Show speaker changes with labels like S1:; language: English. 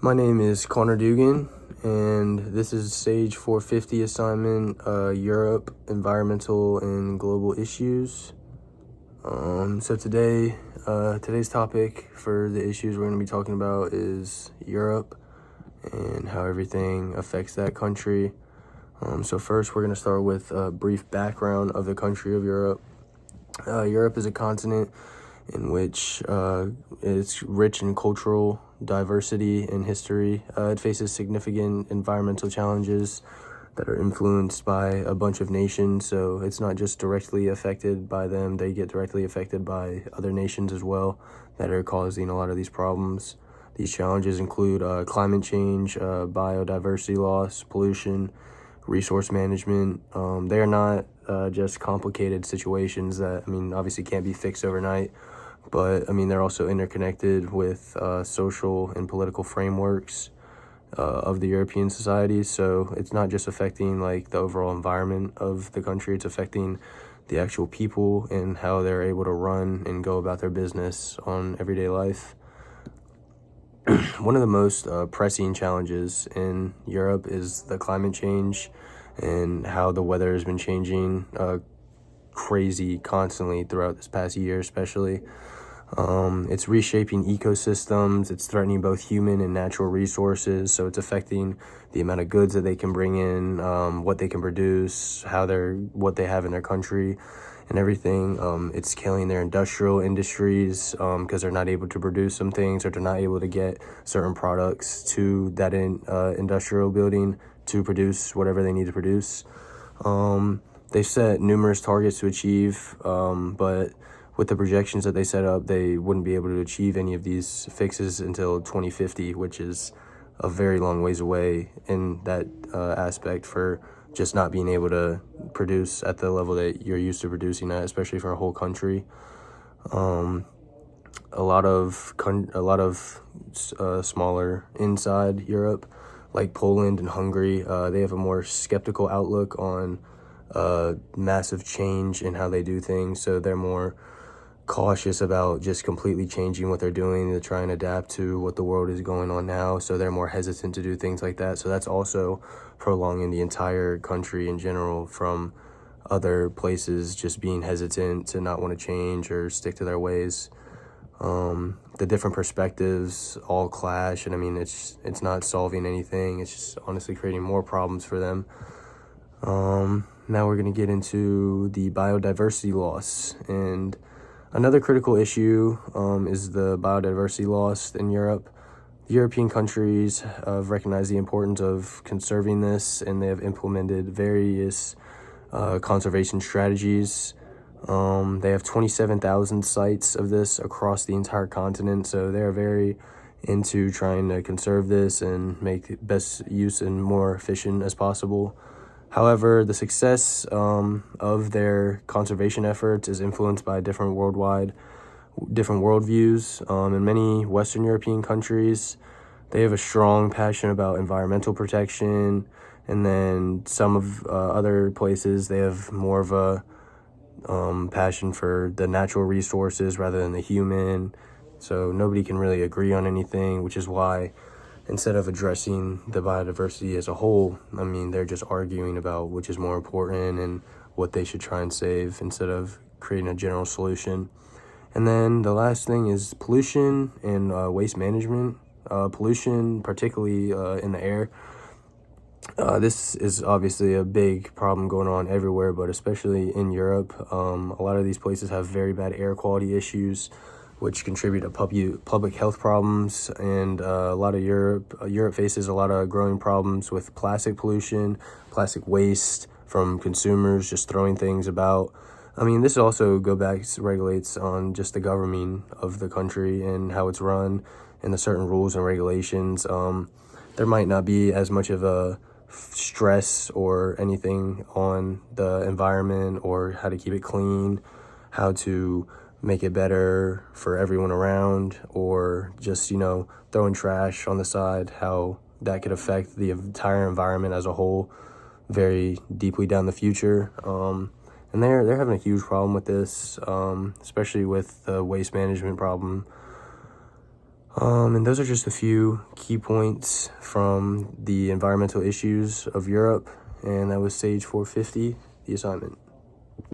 S1: My name is Connor Dugan, and this is Sage 450 assignment, Europe, Environmental and Global Issues. So today's topic for the issues we're going to be talking about is Europe and how everything affects that country. So first, we're going to start with a brief background of the country of Europe. Europe is a continent in which it's rich in cultural diversity and history. It faces significant environmental challenges that are influenced by a bunch of nations, so it's not just directly affected by them, they get directly affected by other nations as well that are causing a lot of these problems. These challenges include climate change, biodiversity loss, pollution, resource management. They are not just complicated situations that, obviously can't be fixed overnight, but they're also interconnected with social and political frameworks of the European societies. So it's not just affecting like the overall environment of the country, it's affecting the actual people and how they're able to run and go about their business on everyday life. One of the most pressing challenges in Europe is the climate change and how the weather has been changing crazy constantly throughout this past year, especially. It's reshaping ecosystems, it's threatening both human and natural resources, so it's affecting the amount of goods that they can bring in, what they can produce, what they have in their country and everything. It's killing their industrial industries because they're not able to produce some things, or they're not able to get certain products to that industrial building to produce whatever they need to produce. They set numerous targets to achieve, but with the projections that they set up, they wouldn't be able to achieve any of these fixes until 2050, which is a very long ways away in that aspect for just not being able to produce at the level that you're used to producing at, especially for a whole country. A lot of smaller inside Europe, like Poland and Hungary, they have a more skeptical outlook on massive change in how they do things, so they're more cautious about just completely changing what they're doing to try and adapt to what the world is going on now, so they're more hesitant to do things like that. So that's also prolonging the entire country in general from other places just being hesitant to not want to change or stick to their ways. The different perspectives all clash, and it's not solving anything, it's just honestly creating more problems for them. Now we're going to get into the biodiversity loss, and another critical issue is the biodiversity loss in Europe. The European countries have recognized the importance of conserving this, and they have implemented various conservation strategies. They have 27,000 sites of this across the entire continent, so they're very into trying to conserve this and make best use and more efficient as possible. However, the success of their conservation efforts is influenced by different worldviews. In many Western European countries, they have a strong passion about environmental protection, and then some of other places, they have more of a passion for the natural resources rather than the human. So nobody can really agree on anything, which is why instead of addressing the biodiversity as a whole, they're just arguing about which is more important and what they should try and save instead of creating a general solution. And then the last thing is pollution and waste management. Pollution, particularly in the air. This is obviously a big problem going on everywhere, but especially in Europe. A lot of these places have very bad air quality issues, which contribute to public health problems, and a lot of Europe faces a lot of growing problems with plastic pollution, plastic waste from consumers just throwing things about. This also regulates on just the governing of the country and how it's run and the certain rules and regulations. There might not be as much of a stress or anything on the environment or how to keep it clean, how to make it better for everyone around, or just, throwing trash on the side, how that could affect the entire environment as a whole very deeply down the future. And they're having a huge problem with this, especially with the waste management problem. And those are just a few key points from the environmental issues of Europe, and that was Sage 450, the assignment.